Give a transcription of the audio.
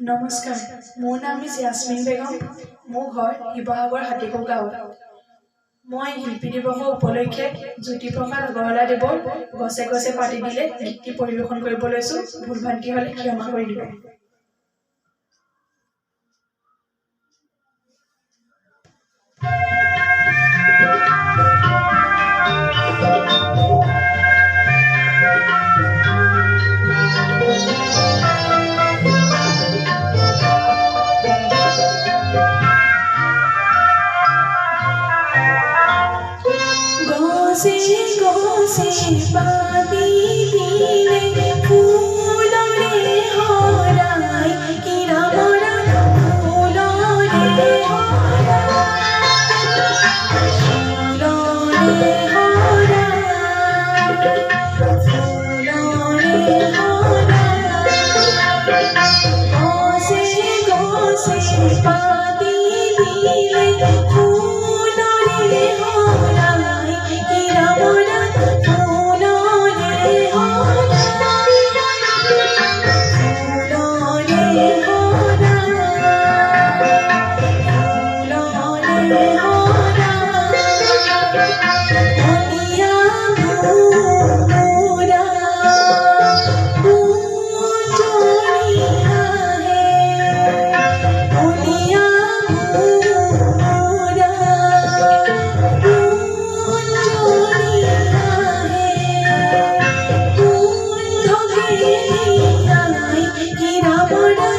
নমস্কাৰ, মোৰ নাম মিছ য়াসমিন বেগম। মোৰ ঘৰ শিৱসাগৰ হাতীগড় গাঁৱত। মই শিল্পী দিৱসৰ উপলক্ষে জ্যোতিপ্ৰসাদ আগৰৱালাদেৱৰ গছে গছে পাতি দিলে গীতটি পৰিৱেশন কৰিব লৈছোঁ। ভুল ভ্ৰান্তি হ'লে ক্ষমা কৰি দিব। গছে পাতি দিলে ফুলৰে হৰাই কিৰামৰা ফুলৰে পাতি দিলে ফুলৰে হৰাই কিৰামৰা কিরামরা